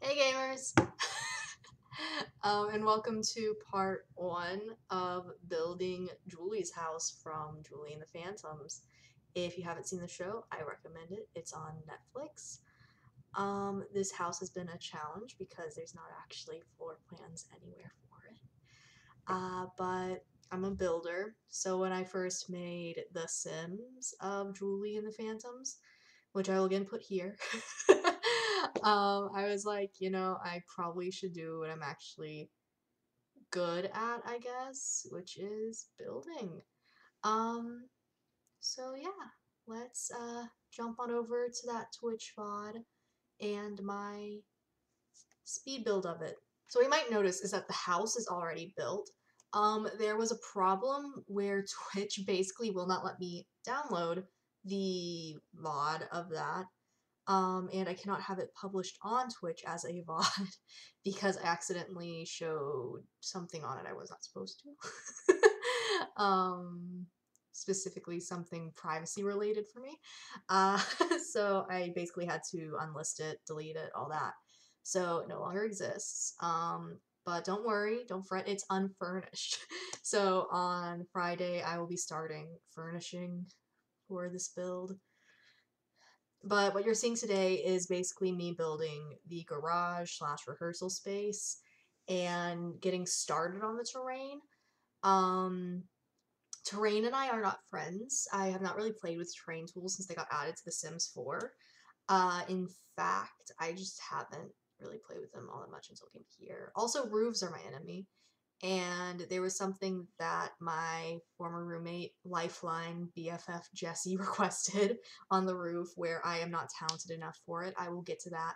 Hey gamers! And welcome to part 1 of building Julie's house from Julie and the Phantoms. If you haven't seen the show, I recommend it. It's on Netflix. This house has been a challenge because there's not actually floor plans anywhere for it. But I'm a builder, so when I first made The Sims of Julie and the Phantoms, which I will again put here. I was like, I probably should do what I'm actually good at, I guess, which is building. Um, so yeah, let's jump on over to that Twitch VOD and my speed build of it. So what you might notice is that the house is already built. There was a problem where Twitch basically will not let me download the VOD of that. And I cannot have it published on Twitch as a VOD because I accidentally showed something on it I was not supposed to. Specifically something privacy related for me. So I basically had to unlist it, delete it, all that. So it no longer exists. But don't worry, don't fret, it's unfurnished. So on Friday I will be starting furnishing for this build. But what you're seeing today is basically me building the garage slash rehearsal space and getting started on the terrain. Um, Terrain and I are not friends. I have not really played with terrain tools since they got added to The Sims 4. In fact, I just haven't really played with them all that much until I came here. Also, roofs are my enemy. And there was something that my former roommate, Lifeline BFF Jesse, requested on the roof where I am not talented enough for it. I will get to that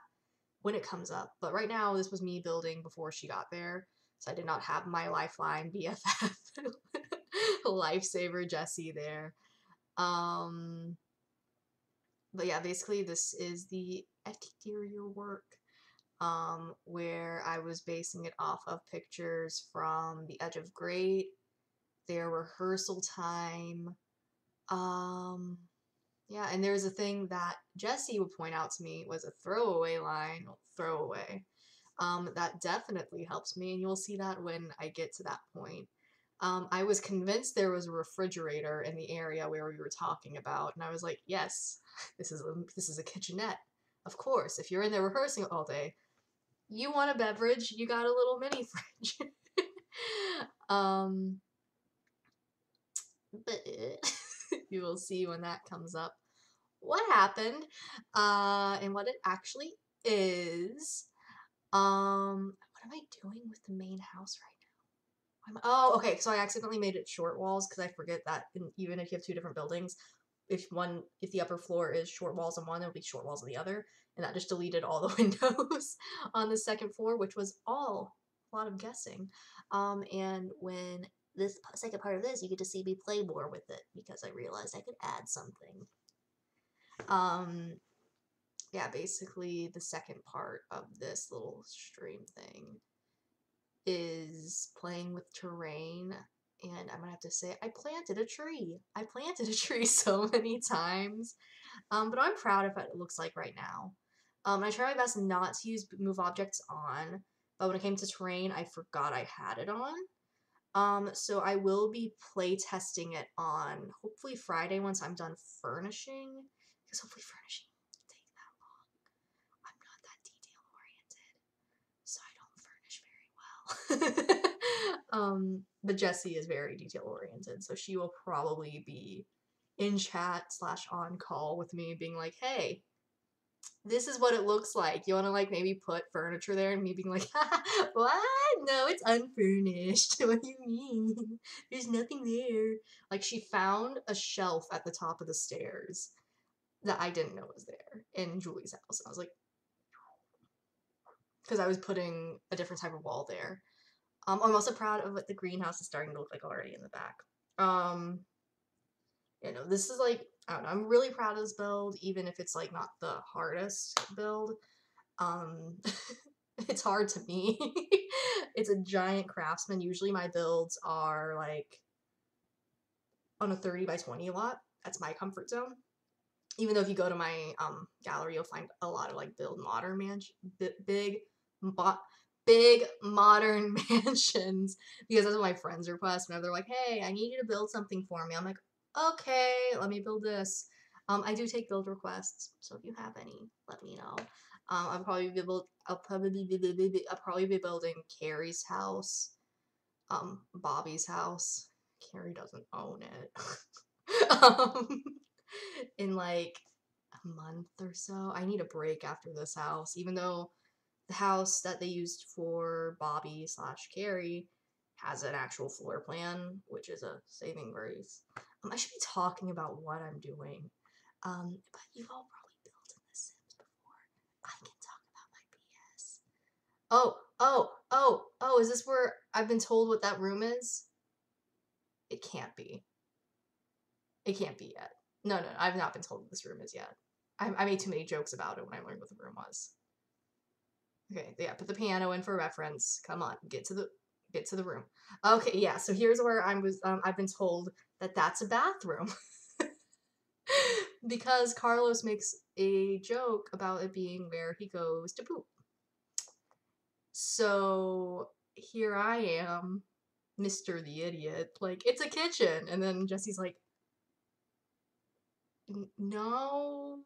when it comes up. But right now, this was me building before she got there, so I did not have my Lifeline BFF lifesaver Jesse there. But yeah, basically this is the exterior work. Where I was basing it off of pictures from The Edge of Great, their rehearsal time. Yeah, and there's a thing that Jesse would point out to me was a throwaway line, throwaway. That definitely helps me, and you'll see that when I get to that point. I was convinced there was a refrigerator in the area where we were talking about, and I was like, yes, this is a kitchenette. Of course, if you're in there rehearsing all day, you want a beverage, you got a little mini fridge. um, but you will see when that comes up what happened, and what it actually is. What am I doing with the main house right now? Oh, okay, so I accidentally made it short walls because I forget that even if you have two different buildings, if the upper floor is short walls on one, it'll be short walls on the other, and that just deleted all the windows on the second floor, which was all a lot of guessing. And when this second part of this, you get to see me play more with it because I realized I could add something. Yeah, basically the second part of this little stream thing is playing with terrain, and I'm gonna have to say I planted a tree. I planted a tree so many times, but I'm proud of what it looks like right now. I try my best not to use move objects on, but when it came to terrain, I forgot I had it on. So I will be play testing it on hopefully Friday once I'm done furnishing, because hopefully furnishing won't take that long. I'm not that detail oriented, so I don't furnish very well. But Jessie is very detail oriented, so she will probably be in chat slash on call with me being like, hey, this is what it looks like. You want to like maybe put furniture there, and me being like, what? No, it's unfurnished. What do you mean? There's nothing there. Like she found a shelf at the top of the stairs that I didn't know was there in Julie's house. And I was like, because I was putting a different type of wall there. I'm also proud of what the greenhouse is starting to look like already in the back. This is like, I don't know, I'm really proud of this build, even if it's like not the hardest build. It's hard to me. It's a giant craftsman. Usually my builds are like on a 30 by 20 lot. That's my comfort zone. Even though if you go to my gallery, you'll find a lot of like build modern big Mo- big modern mansions because that's what my friends request whenever they're like, "Hey, I need you to build something for me." I'm like, "Okay, let me build this." I do take build requests, so if you have any, let me know. I'll probably be building Carrie's house, Bobby's house. Carrie doesn't own it. um, in like a month or so. I need a break after this house, even though the house that they used for Bobby slash Carrie has an actual floor plan, which is a saving grace. I should be talking about what I'm doing, but you've all probably built in The Sims before. I can talk about my BS. Oh, is this where I've been told what that room is? It can't be. It can't be yet. No, I've not been told what this room is yet. I made too many jokes about it when I learned what the room was. Okay, yeah, put the piano in for reference. Come on, get to the room. Okay, yeah. So here's where I've been told that that's a bathroom because Carlos makes a joke about it being where he goes to poop. So here I am, Mr. the Idiot. Like, it's a kitchen, and then Jesse's like, no,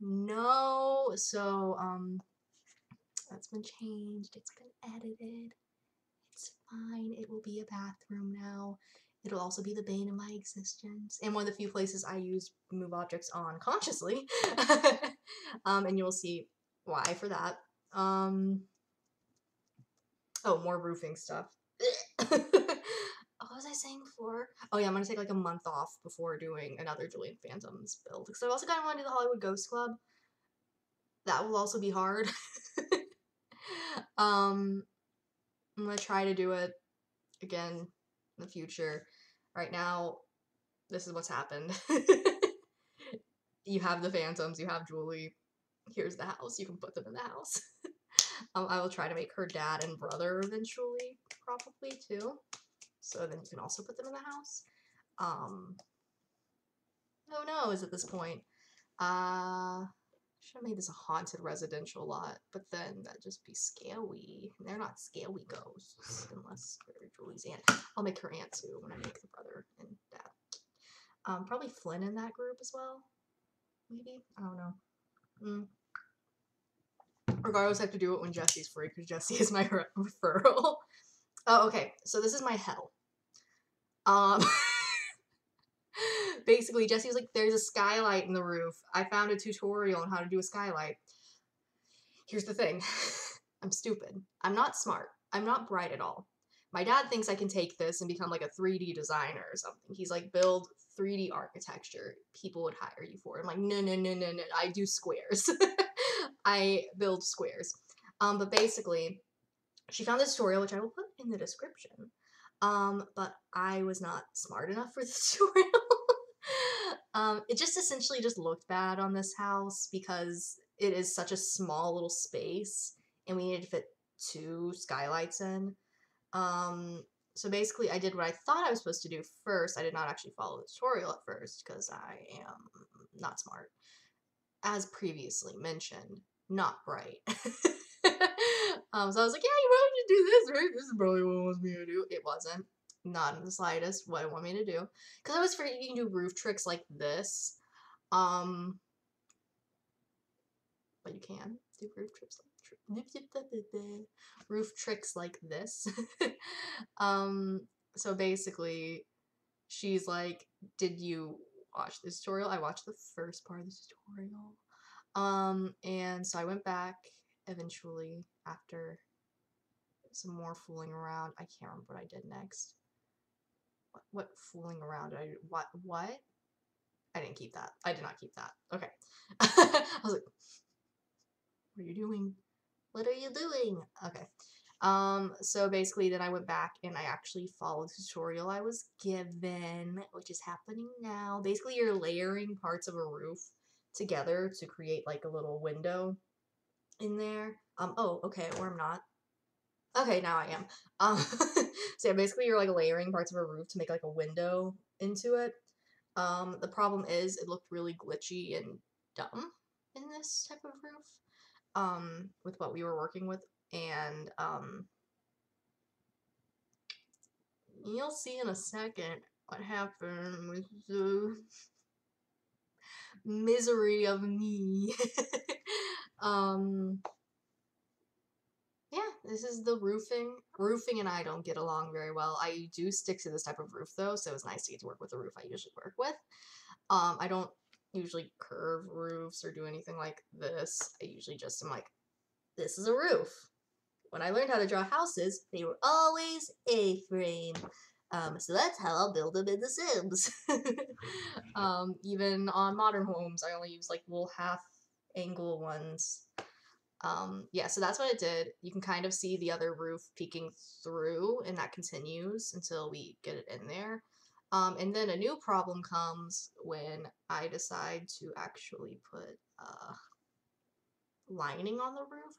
no. So that's been changed. It's been edited. It's fine. It will be a bathroom now. It'll also be the bane of my existence. And one of the few places I use move objects on consciously. And you'll see why for that. Oh, more roofing stuff. What was I saying before? Oh yeah, I'm gonna take like a month off before doing another Julian Phantoms build. Because I also kind of want to do the Hollywood Ghost Club. That will also be hard. I'm gonna try to do it again in the future. Right now, this is what's happened. You have the Phantoms, you have Julie. Here's the house. You can put them in the house. I will try to make her dad and brother eventually, probably too. So then you can also put them in the house. Who knows at this point? Should have made this a haunted residential lot, but then that'd just be scary. They're not scary ghosts unless they're Julie's aunt. I'll make her aunt too when I make the brother and dad. Probably Flynn in that group as well. Maybe? I don't know. Regardless, I have to do it when Jesse's free because Jesse is my referral. Oh, okay. So this is my hell. Basically, Jesse was like, there's a skylight in the roof. I found a tutorial on how to do a skylight. Here's the thing. I'm stupid. I'm not smart. I'm not bright at all. My dad thinks I can take this and become like a 3D designer or something. He's like, build 3D architecture. People would hire you for it. I'm like, no. I do squares. I build squares. But basically, she found this tutorial, which I will put in the description. But I was not smart enough for this tutorial. It just essentially just looked bad on this house because it is such a small little space and we needed to fit 2 skylights in. So basically I did what I thought I was supposed to do first. I did not actually follow the tutorial at first because I am not smart. As previously mentioned, not bright. So I was like, yeah, you want me to do this, right? This is probably what it wants me to do. It wasn't. Not in the slightest what it wanted me to do. Because I was afraid you can do roof tricks like this. But you can do roof tricks like this. So basically, she's like, did you watch this tutorial? I watched the first part of the tutorial. And so I went back eventually after some more fooling around. I can't remember what I did next. What fooling around did I do? What? I didn't keep that. I did not keep that. Okay. I was like, what are you doing? What are you doing? Okay. So basically then I went back and I actually followed the tutorial I was given, which is happening now. Basically you're layering parts of a roof together to create like a little window in there. Oh, okay, or I'm not. Okay, now I am. So yeah, basically you're like layering parts of a roof to make like a window into it. The problem is it looked really glitchy and dumb in this type of roof. with what we were working with, and you'll see in a second what happened with the misery of me. um, yeah, this is the roofing. Roofing and I don't get along very well. I do stick to this type of roof though, so it's nice to get to work with the roof I usually work with. I don't usually curve roofs or do anything like this. I usually just am like, this is a roof. When I learned how to draw houses, they were always A-frame. So that's how I'll build them in The Sims. Even on modern homes, I only use like little half angle ones. Yeah, so that's what it did. You can kind of see the other roof peeking through, and that continues until we get it in there. And then a new problem comes when I decide to actually put lining on the roof.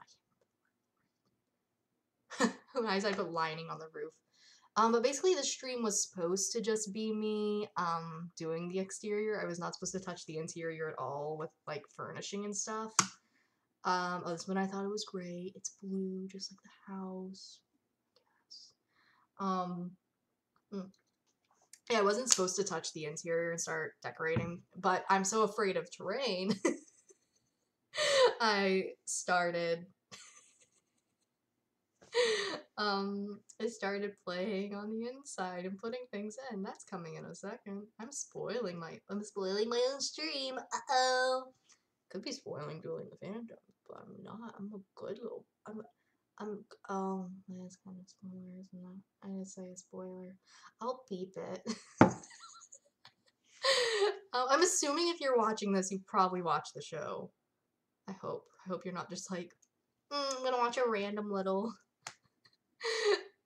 When I decide to put lining on the roof. But basically the stream was supposed to just be me doing the exterior. I was not supposed to touch the interior at all with like furnishing and stuff. Oh, this one I thought it was great. It's blue, just like the house. Yes. Mm. Yeah, I wasn't supposed to touch the interior and start decorating, but I'm so afraid of terrain. I started I started playing on the inside and putting things in. That's coming in a second. I'm spoiling my own stream. Uh-oh. Could be spoiling Julie and the Phantom, but I'm not. I'm a good little oh, that's kind of spoiler, isn't it? I didn't say a spoiler. I'll beep it. I'm assuming if you're watching this, you probably watched the show. I hope. I hope you're not just like, I'm gonna watch a random little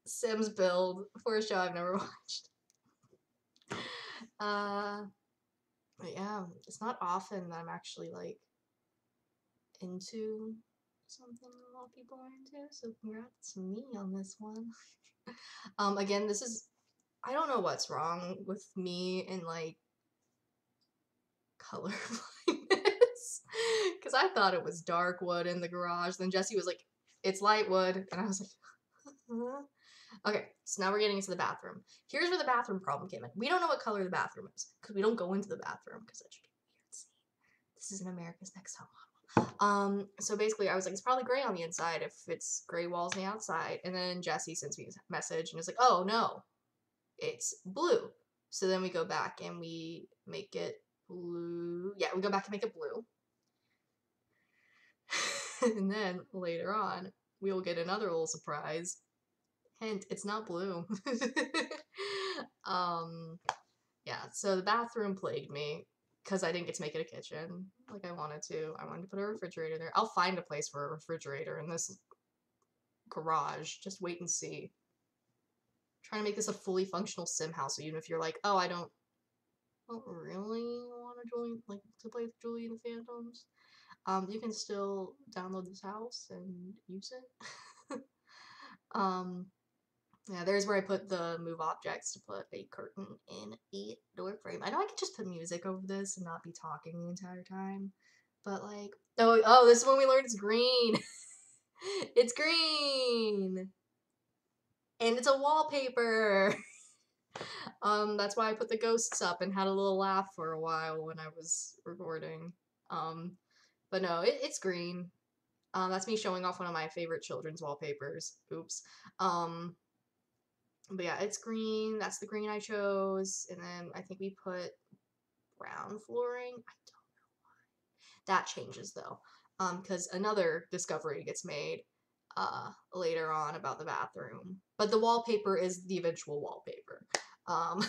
Sims build for a show I've never watched. But yeah, it's not often that I'm actually like into something a lot of people are into, so congrats to me on this one. Again, this is, I don't know what's wrong with me and like color blindness, because I thought it was dark wood in the garage, then Jesse was like, it's light wood, and I was like, huh? Okay, so now we're getting into the bathroom. Here's where the bathroom problem came in. We don't know what color the bathroom is, because we don't go into the bathroom, because that should be a weird scene. This isn't America's Next Top Model. So basically I was like, it's probably gray on the inside if it's gray walls on the outside. And then Jesse sends me a message and is like, oh no, it's blue. So then we go back and we make it blue. Yeah, we go back and make it blue. And then later on, we will get another little surprise. Hint, it's not blue. Yeah, so the bathroom plagued me because I didn't get to make it a kitchen like I wanted to. I wanted to put a refrigerator there. I'll find a place for a refrigerator in this garage. Just wait and see. I'm trying to make this a fully functional sim house, so even if you're like, oh, I don't really want to join, like, to play with Julie and the Phantoms, you can still download this house and use it. Yeah, there's where I put the move objects to put a curtain in a door frame. I know I could just put music over this and not be talking the entire time, but like, oh, this is when we learned it's green. It's green, and it's a wallpaper. That's why I put the ghosts up and had a little laugh for a while when I was recording. But no, it's green. That's me showing off one of my favorite children's wallpapers. Oops. But yeah, it's green. That's the green I chose. And then I think we put brown flooring. I don't know why. That changes though. Because another discovery gets made later on about the bathroom. But the wallpaper is the eventual wallpaper. Um,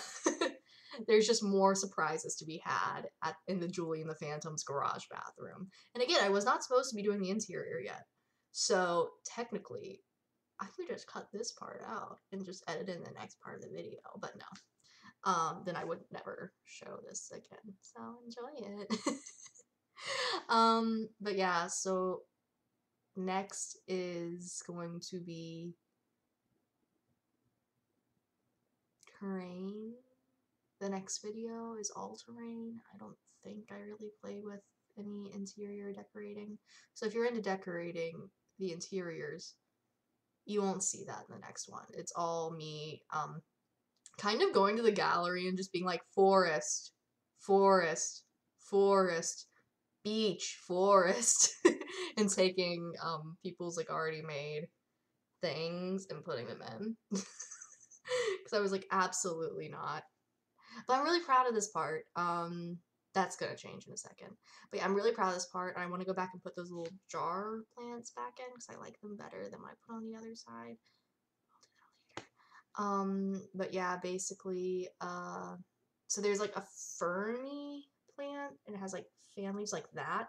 there's just more surprises to be had in the Julie and the Phantom's garage bathroom. And again, I was not supposed to be doing the interior yet. So technically, I could just cut this part out and just edit in the next part of the video, but no. Then I would never show this again. So enjoy it. But yeah, so next is going to be terrain. The next video is all terrain. I don't think I really play with any interior decorating. So if you're into decorating the interiors, you won't see that in the next one. It's all me kind of going to the gallery and just being like forest, forest, forest, beach, forest, and taking people's like already made things and putting them in. Because I was like, absolutely not. But I'm really proud of this part. That's gonna change in a second. But yeah, I'm really proud of this part. I want to go back and put those little jar plants back in because I like them better than what I put on the other side. I'll do that later. But yeah, basically, so there's like a ferny plant and it has like families like that,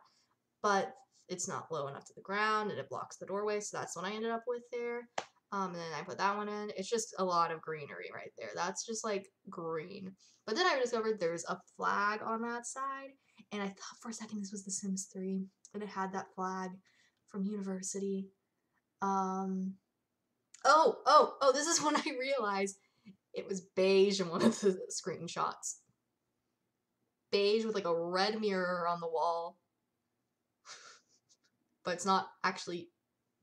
but it's not low enough to the ground and it blocks the doorway, so that's what I ended up with there. And then I put that one in. It's just a lot of greenery right there. That's just like green. But then I discovered there's a flag on that side, and I thought for a second this was The Sims 3, and it had that flag from university. Oh, this is when I realized it was beige in one of the screenshots. Beige with like a red mirror on the wall. But it's not actually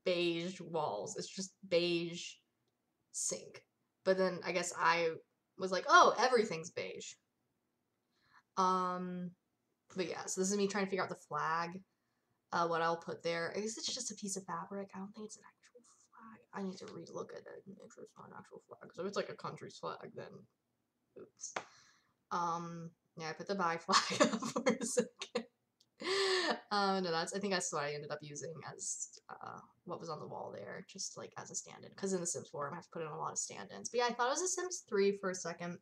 beige walls. It's just beige sink. But then I guess I was like, oh, everything's beige. But yeah, so this is me trying to figure out the flag. What I'll put there. I guess it's just a piece of fabric. I don't think it's an actual flag. I need to relook at it and make sure it's not an actual flag. So if it's like a country's flag, then oops. Yeah, I put the bye flag up for a second. No, I think that's what I ended up using as what was on the wall there, just like as a stand-in. Because in The Sims 4, I have to put in a lot of stand-ins. But yeah, I thought it was The Sims 3 for a second.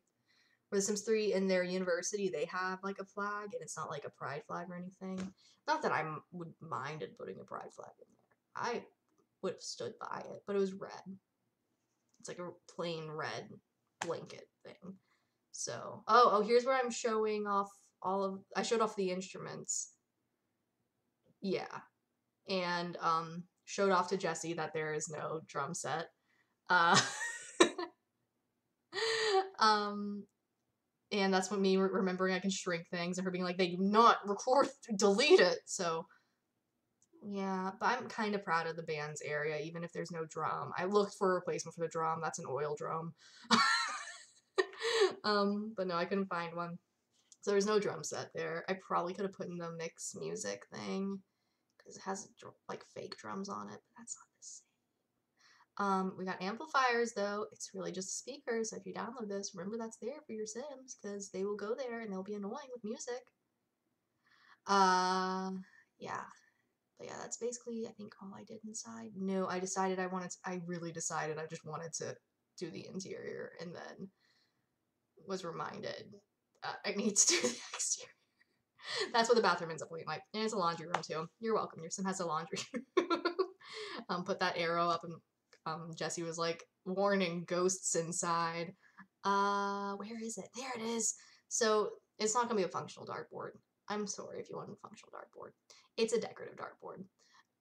Where The Sims 3 in their university, they have like a flag, and it's not like a pride flag or anything. Not that I would mind putting a pride flag in there. I would have stood by it, but it was red. It's like a plain red blanket thing. So, oh, here's where I'm showing off I showed off the instruments. Yeah. And, showed off to Jessie that there is no drum set. And that's what me remembering I can shrink things and her being like, they do not record, delete it. So, yeah, but I'm kind of proud of the band's area, even if there's no drum. I looked for a replacement for the drum. That's an oil drum. But no, I couldn't find one. So there's no drum set there. I probably could have put in the mix music thing because it has like fake drums on it, but that's not the same. We got amplifiers though. It's really just a speaker, so if you download this, remember that's there for your Sims because they will go there and they'll be annoying with music. Yeah. But yeah, that's basically I think all I did inside. No, I really decided I just wanted to do the interior and then was reminded I need to do the exterior. That's what the bathroom ends up looking like. And it's a laundry room too. You're welcome. Your Sim has a laundry room. Put that arrow up and Jessie was like, warning, ghosts inside. Where is it? There it is. So it's not gonna be a functional dartboard. I'm sorry if you want a functional dartboard. It's a decorative dartboard.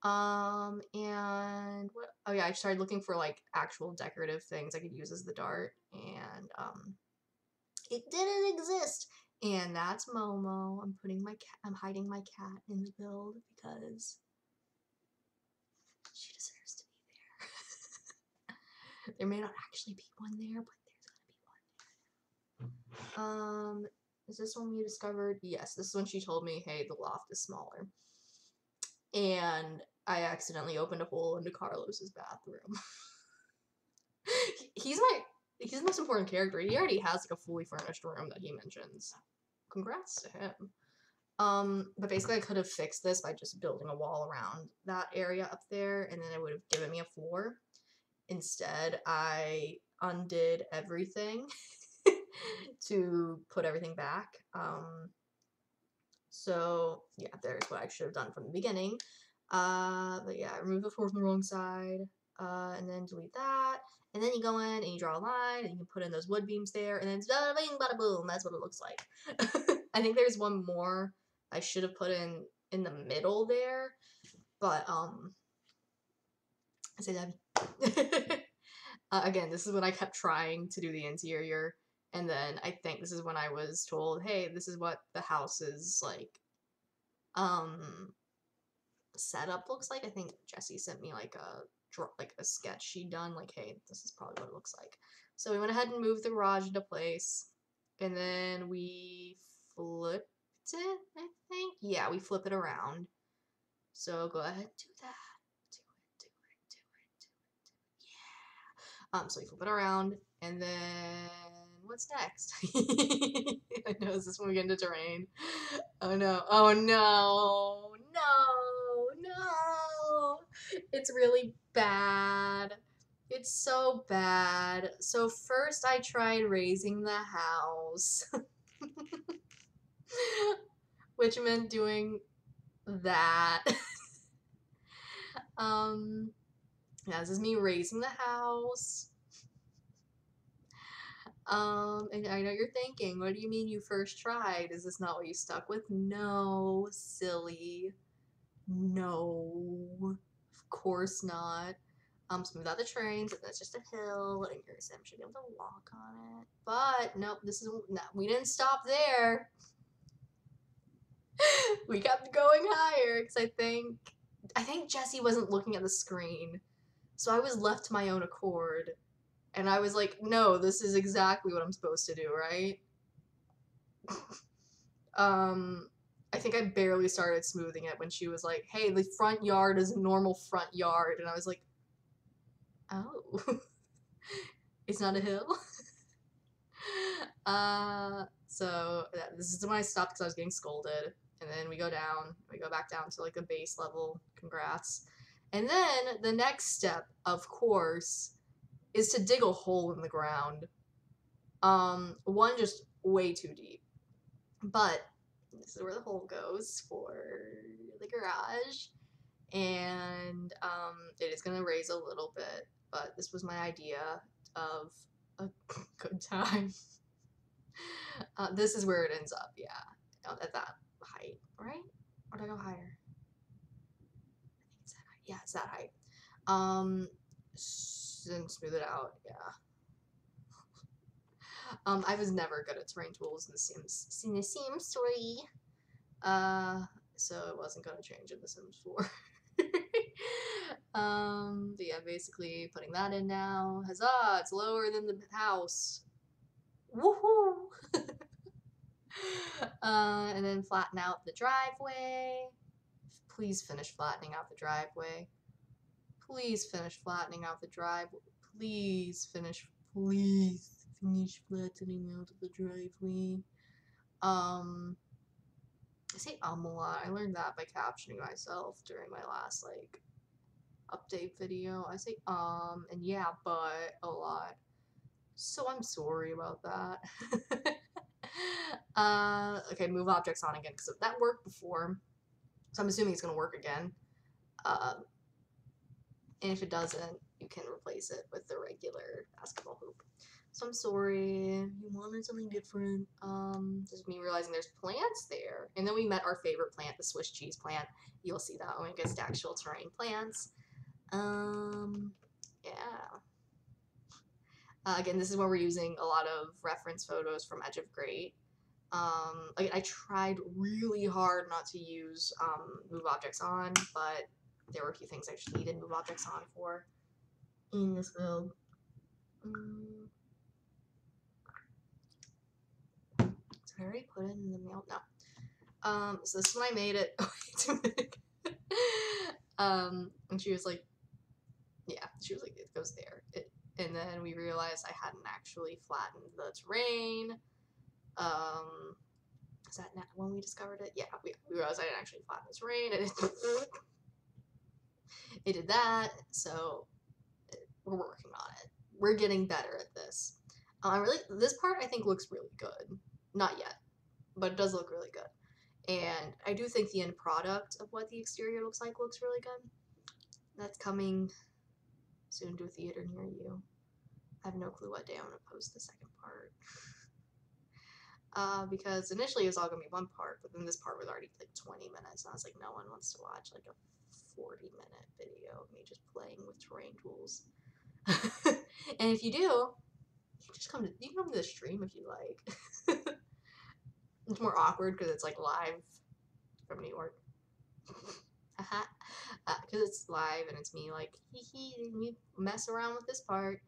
And what? Oh yeah, I started looking for like actual decorative things I could use as the dart, and it didn't exist. And that's Momo. I'm hiding my cat in the build because she deserves to be there. There may not actually be one there, but there's gonna be one there. Is this one you discovered? Yes, this is when she told me, hey, the loft is smaller. And I accidentally opened a hole into Carlos's bathroom. He's the most important character. He already has like a fully furnished room that he mentions. Congrats to him. But basically I could have fixed this by just building a wall around that area up there, and then it would have given me a floor. Instead, I undid everything to put everything back. So yeah, there's what I should have done from the beginning. But yeah, remove the floor from the wrong side, and then delete that. And then you go in and you draw a line, and you can put in those wood beams there, and then bada bing, bada boom. That's what it looks like. I think there's one more I should have put in the middle there, but I say that. Again, this is when I kept trying to do the interior, and then I think this is when I was told, hey, this is what the house is like setup looks like. I think Jesse sent me like a sketch she'd done, like, hey, this is probably what it looks like. So we went ahead and moved the garage into place, and then we flipped it, I think. Yeah, we flip it around. So go ahead, do that. Do it. Yeah. So we flip it around, and then what's next? I know, is this when we get into terrain? Oh no, oh no, no. It's really bad. It's so bad. So first I tried raising the house, which meant doing that. Yeah, this is me raising the house. And I know you're thinking, what do you mean you first tried? Is this not what you stuck with? No, silly. No, of course not. Smooth out the trains, and that's just a hill, and your sim should be able to walk on it. But nope, we didn't stop there. We kept going higher because I think Jesse wasn't looking at the screen, so I was left to my own accord, and I was like, no, this is exactly what I'm supposed to do, right? I think I barely started smoothing it when she was like, hey, the front yard is a normal front yard, and I was like, oh, it's not a hill. So this is when I stopped because I was getting scolded, and then we go back down to like the base level. Congrats. And then the next step, of course, is to dig a hole in the ground. One just way too deep, but this is where the hole goes for the garage, and it is gonna raise a little bit, but this was my idea of a good time. This is where it ends up, yeah, at that height, right? Or did I go higher? I think it's that height. Yeah, it's that height. And smooth it out, yeah. I was never good at terrain tools in the Sims 3. So it wasn't gonna change in The Sims 4. But yeah, basically putting that in now. Huzzah! It's lower than the house. Woohoo! And then flatten out the driveway. Please finish flattening out the driveway. Please finish flattening out the driveway. Please finish flattening out the driveway. I say a lot. I learned that by captioning myself during my last like update video. I say and yeah, but a lot. So I'm sorry about that. Okay, move objects on again because that worked before. So I'm assuming it's gonna work again. And if it doesn't, you can replace it with the regular basketball hoop. So I'm sorry, you wanted something different. This is me realizing there's plants there. And then we met our favorite plant, the Swiss cheese plant. You'll see that when we get to actual terrain plants. Yeah. Again, this is where we're using a lot of reference photos from Edge of Great. I tried really hard not to use move objects on, but there were a few things I just needed move objects on for in this build. Did I already put it in the mail? No. So this is when I made it. And she was like, yeah, she was like, it goes there. And then we realized I hadn't actually flattened the terrain. Is that when we discovered it? Yeah, we realized I didn't actually flatten the terrain, and it did that. So we're working on it. We're getting better at this. This part I think looks really good. Not yet, but it does look really good. And I do think the end product of what the exterior looks like looks really good. That's coming soon to a theater near you. I have no clue what day I'm gonna post the second part. Because initially it was all gonna be one part, but then this part was already like 20 minutes, and I was like, no one wants to watch like a 40-minute video of me just playing with terrain tools. And if you do, you can come to the stream if you like. It's more awkward because it's like live from New York. Because it's live and it's me like, hee hee, we mess around with this part.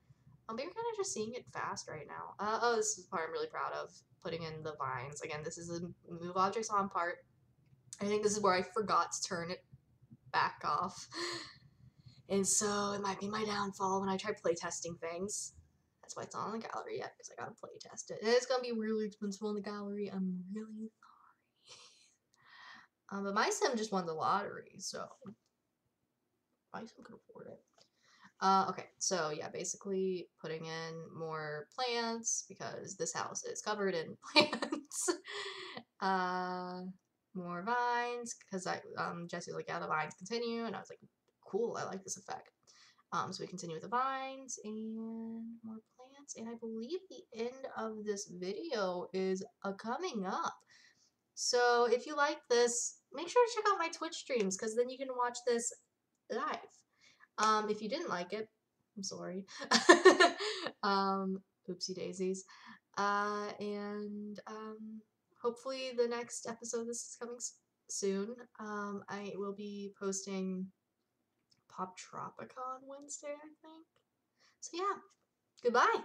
But you're kind of just seeing it fast right now. Oh, this is the part I'm really proud of, putting in the vines. Again, this is a move objects on part. I think this is where I forgot to turn it back off. And so it might be my downfall when I try playtesting things. That's why it's not on the gallery yet, because I gotta playtest it. And it's gonna be really expensive on the gallery. I'm really sorry. But my sim just won the lottery, so my sim could afford it. Okay, so yeah, basically putting in more plants because this house is covered in plants. uh, more vines because Jesse was like, yeah, the vines continue, and I was like, cool, I like this effect. So we continue with the vines and more plants, and I believe the end of this video is coming up. So if you like this, make sure to check out my Twitch streams because then you can watch this live. If you didn't like it, I'm sorry. Oopsie daisies. And hopefully the next episode, this is coming soon. I will be posting Pop Tropica on Wednesday, I think. So yeah, goodbye.